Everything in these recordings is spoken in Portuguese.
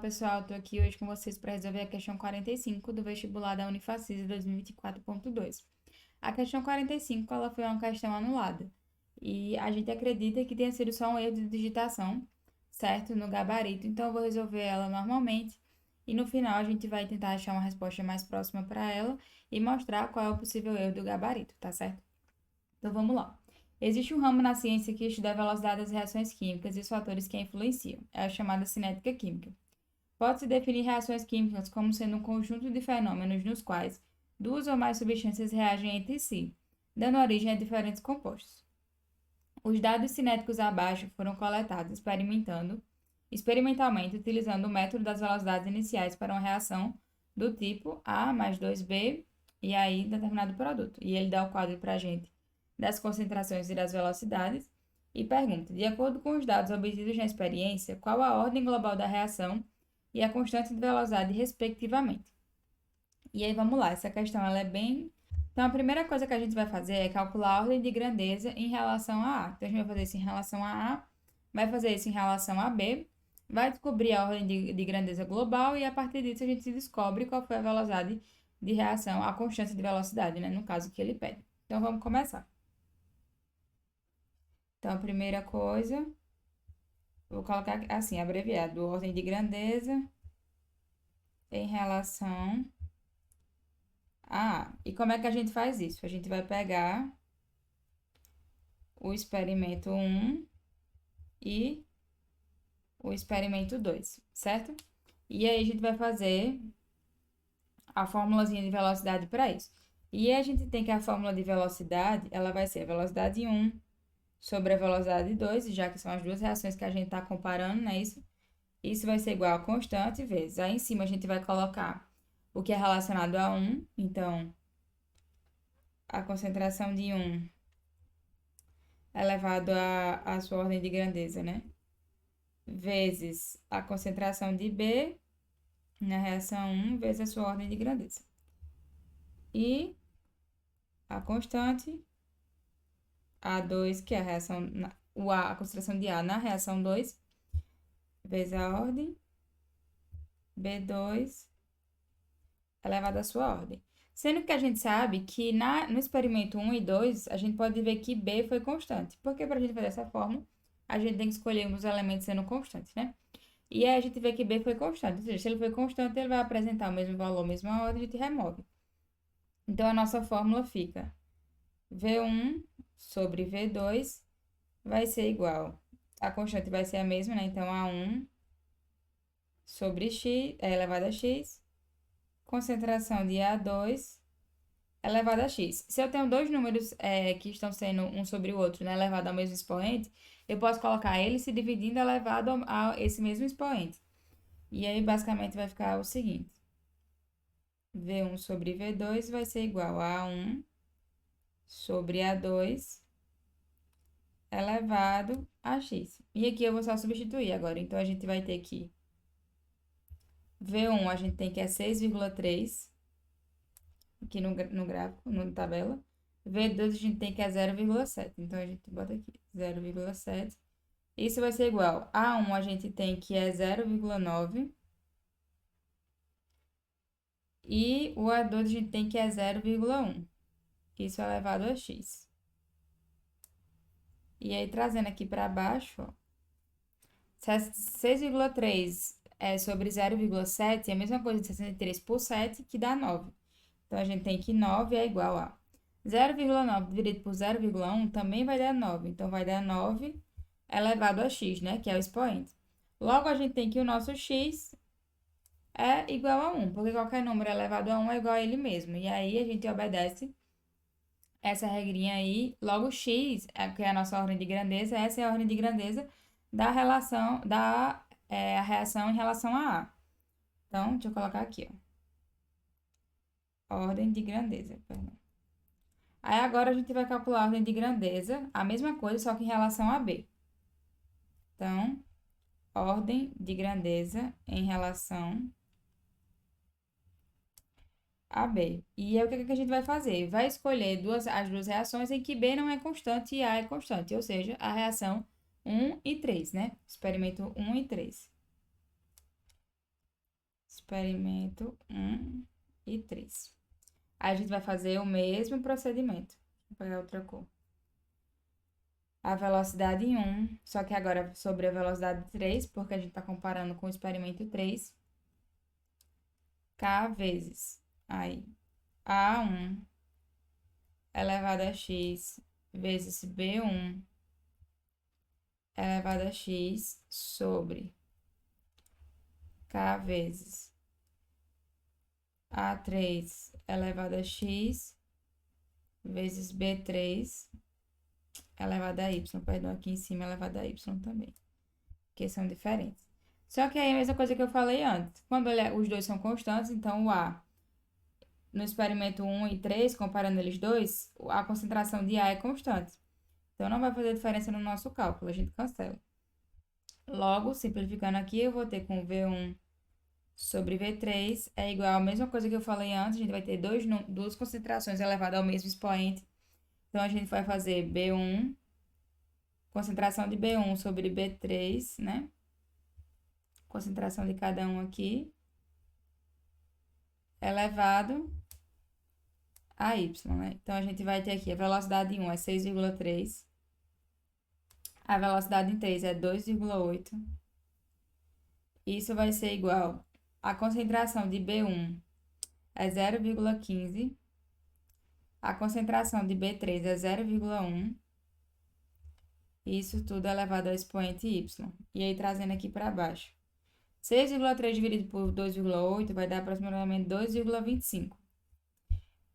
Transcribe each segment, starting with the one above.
pessoal, estou aqui hoje com vocês para resolver a questão 45 do vestibular da Unifacisa 2024.2. A questão 45, ela foi uma questão anulada e a gente acredita que tenha sido só um erro de digitação, certo? No gabarito, então eu vou resolver ela normalmente e no final a gente vai tentar achar uma resposta mais próxima para ela e mostrar qual é o possível erro do gabarito, tá certo? Então vamos lá. Existe um ramo na ciência que estuda a velocidade das reações químicas e os fatores que a influenciam, é a chamada cinética química. Pode-se definir reações químicas como sendo um conjunto de fenômenos nos quais duas ou mais substâncias reagem entre si, dando origem a diferentes compostos. Os dados cinéticos abaixo foram coletados experimentalmente utilizando o método das velocidades iniciais para uma reação do tipo A mais 2B e aí determinado produto. E ele dá o quadro para a gente das concentrações e das velocidades e pergunta, de acordo com os dados obtidos na experiência, qual a ordem global da reação e a constante de velocidade, respectivamente. E aí vamos lá, essa questão ela é bem. Então, a primeira coisa que a gente vai fazer é calcular a ordem de grandeza em relação a A. Então, a gente vai fazer isso em relação a A, vai fazer isso em relação a B, vai descobrir a ordem de grandeza global e a partir disso a gente descobre qual foi a velocidade de reação, a constante de velocidade, né? No caso que ele pede. Então, vamos começar. Então, a primeira coisa, vou colocar assim, abreviado, ordem de grandeza em relação a. E como é que a gente faz isso? A gente vai pegar o experimento 1 e o experimento 2, certo? E aí a gente vai fazer a formulazinha de velocidade para isso. E a gente tem que a fórmula de velocidade, ela vai ser a velocidade 1 sobre a velocidade 2, já que são as duas reações que a gente está comparando, não é isso? Isso vai ser igual a constante vezes. Aí em cima a gente vai colocar o que é relacionado a 1, então a concentração de 1 elevado à sua ordem de grandeza, né? Vezes a concentração de B na reação 1 vezes a sua ordem de grandeza. E a constante A2, que é a reação, a concentração de A na reação 2, vezes a ordem B2 elevado à sua ordem. Sendo que a gente sabe que no experimento 1 e 2, a gente pode ver que B foi constante. Porque para a gente fazer essa fórmula, a gente tem que escolher os elementos sendo constantes, né? E aí a gente vê que B foi constante. Ou seja, se ele foi constante, ele vai apresentar o mesmo valor, mesma ordem, a gente remove. Então, a nossa fórmula fica V1 sobre V2 vai ser igual. A constante vai ser a mesma, né? Então, A1 sobre x elevado a x, concentração de A2 elevado a x. Se eu tenho dois números que estão sendo um sobre o outro, né, elevado ao mesmo expoente, eu posso colocar ele se dividindo elevado a esse mesmo expoente. E aí, basicamente, vai ficar o seguinte. V1 sobre V2 vai ser igual a 1 sobre A2 elevado a x. E aqui eu vou só substituir agora. Então, a gente vai ter que V1 a gente tem que é 6,3 aqui no gráfico, na tabela. V2 a gente tem que é 0,7. Então, a gente bota aqui 0,7. Isso vai ser igual a 1 a gente tem que é 0,9. E o A2 a gente tem que é 0,1. Isso é elevado a x. E aí, trazendo aqui para baixo, ó, 6,3 sobre 0,7 é a mesma coisa de 63 por 7, que dá 9. Então, a gente tem que 9 é igual a 0,9 dividido por 0,1 também vai dar 9. Então, vai dar 9 elevado a x, né? Que é o expoente. Logo, a gente tem que o nosso x é igual a 1, porque qualquer número elevado a 1 é igual a ele mesmo. E aí, a gente obedece essa regrinha aí. Logo, x, que é a nossa ordem de grandeza, essa é a ordem de grandeza da relação, a reação em relação a A. Então, deixa eu colocar aqui, ó. Ordem de grandeza, perdão. Aí, agora, a gente vai calcular a ordem de grandeza, a mesma coisa, só que em relação a B. Então, ordem de grandeza em relação a B. E aí, o que a gente vai fazer? Vai escolher as duas reações em que B não é constante e A é constante, ou seja, a reação 1 e 3, né? Experimento 1 e 3. experimento 1 e 3. Aí a gente vai fazer o mesmo procedimento. Vou pegar outra cor. A velocidade 1, só que agora sobre a velocidade 3, porque a gente está comparando com o experimento 3. K vezes. Aí, A1 elevado a x vezes B1 elevado a x sobre K vezes A3 elevado a x vezes B3 elevado a y. Perdão, aqui em cima elevado a y também, porque são diferentes. Só que aí é a mesma coisa que eu falei antes. Quando os dois são constantes, então o A, no experimento 1 e 3, comparando eles dois, a concentração de A é constante. Então não vai fazer diferença no nosso cálculo, a gente cancela. Logo, simplificando aqui, eu vou ter com V1 sobre V3 é igual a mesma coisa que eu falei antes, a gente vai ter duas concentrações elevadas ao mesmo expoente. Então, a gente vai fazer B1, concentração de B1 sobre B3, né? Concentração de cada um aqui, elevado a Y, né? Então, a gente vai ter aqui a velocidade em 1 é 6,3, a velocidade em 3 é 2,8. Isso vai ser igual a concentração de B1 é 0,15, a concentração de B3 é 0,1, isso tudo elevado ao expoente y. E aí, trazendo aqui para baixo. 6,3 dividido por 2,8 vai dar aproximadamente 2,25.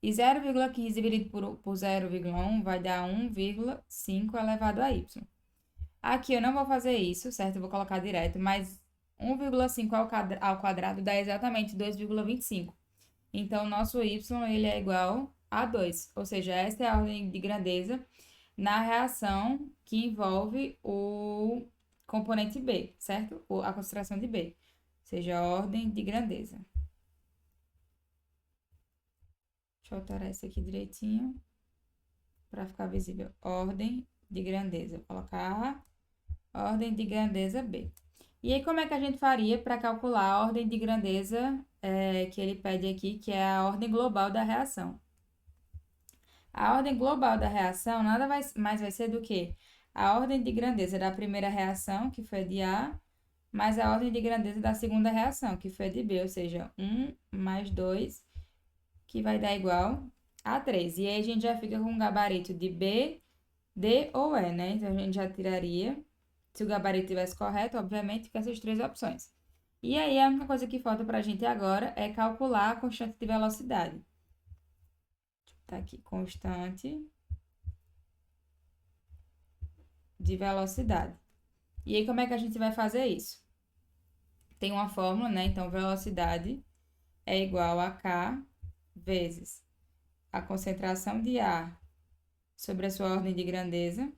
E 0,15 dividido por 0,1 vai dar 1,5 elevado a y. Aqui eu não vou fazer isso, certo? Eu vou colocar direto, mas 1,5 ao quadrado dá exatamente 2,25. Então, o nosso y ele é igual a 2. Ou seja, essa é a ordem de grandeza na reação que envolve o componente B, certo? A concentração de B. Ou seja, a ordem de grandeza. Deixa eu alterar isso aqui direitinho para ficar visível. Ordem de grandeza. Vou colocar ordem de grandeza B. E aí, como é que a gente faria para calcular a ordem de grandeza que ele pede aqui, que é a ordem global da reação? A ordem global da reação nada mais vai ser do que a ordem de grandeza da primeira reação, que foi a de A, mais a ordem de grandeza da segunda reação, que foi a de B, ou seja, 1 mais 2, que vai dar igual a 3. E aí a gente já fica com o gabarito de B, D ou E, né? Então, a gente já tiraria, se o gabarito estivesse correto, obviamente, com essas três opções. E aí, a única coisa que falta para a gente agora é calcular a constante de velocidade. Tá aqui, constante de velocidade. E aí, como é que a gente vai fazer isso? Tem uma fórmula, né? Então, velocidade é igual a K vezes a concentração de A sobre a sua ordem de grandeza,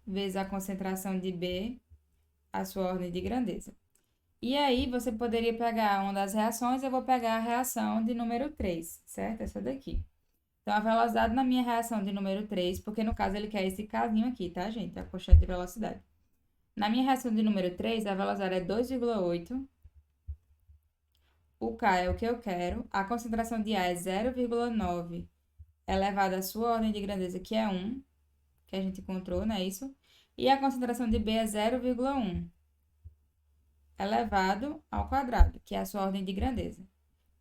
vezes a concentração de B, a sua ordem de grandeza. E aí, você poderia pegar uma das reações, eu vou pegar a reação de número 3, certo? Essa daqui. Então, a velocidade na minha reação de número 3, porque no caso ele quer esse casinho aqui, tá, gente? A constante de velocidade. Na minha reação de número 3, a velocidade é 2,8. O K é o que eu quero. A concentração de A é 0,9 elevado à sua ordem de grandeza, que é 1, que a gente encontrou, não é isso? E a concentração de B é 0,1 elevado ao quadrado, que é a sua ordem de grandeza.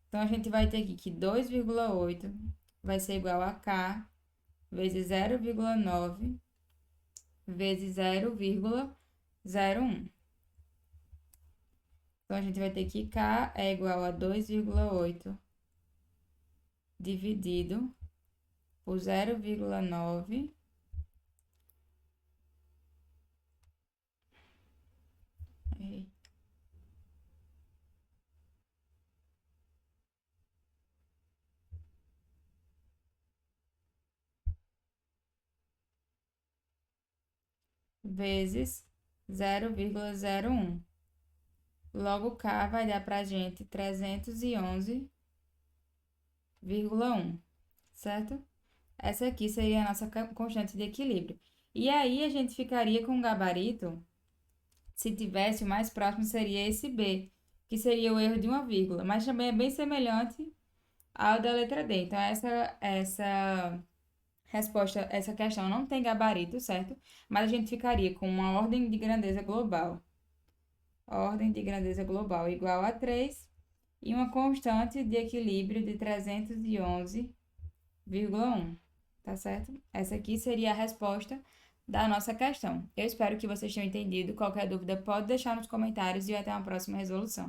Então, a gente vai ter aqui que 2,8 vai ser igual a K vezes 0,9 vezes 0,01. Então, a gente vai ter que K é igual a 2,8 dividido por 0,9 vezes 0,01. Logo, K vai dar pra gente 311,1, certo? Essa aqui seria a nossa constante de equilíbrio. E aí, a gente ficaria com o gabarito, se tivesse, o mais próximo seria esse B, que seria o erro de uma vírgula, mas também é bem semelhante ao da letra D. Então, essa resposta, essa questão não tem gabarito, certo? Mas a gente ficaria com uma ordem de grandeza global. Ordem de grandeza global igual a 3 e uma constante de equilíbrio de 311,1. Tá certo? Essa aqui seria a resposta da nossa questão. Eu espero que vocês tenham entendido. Qualquer dúvida pode deixar nos comentários e até uma próxima resolução.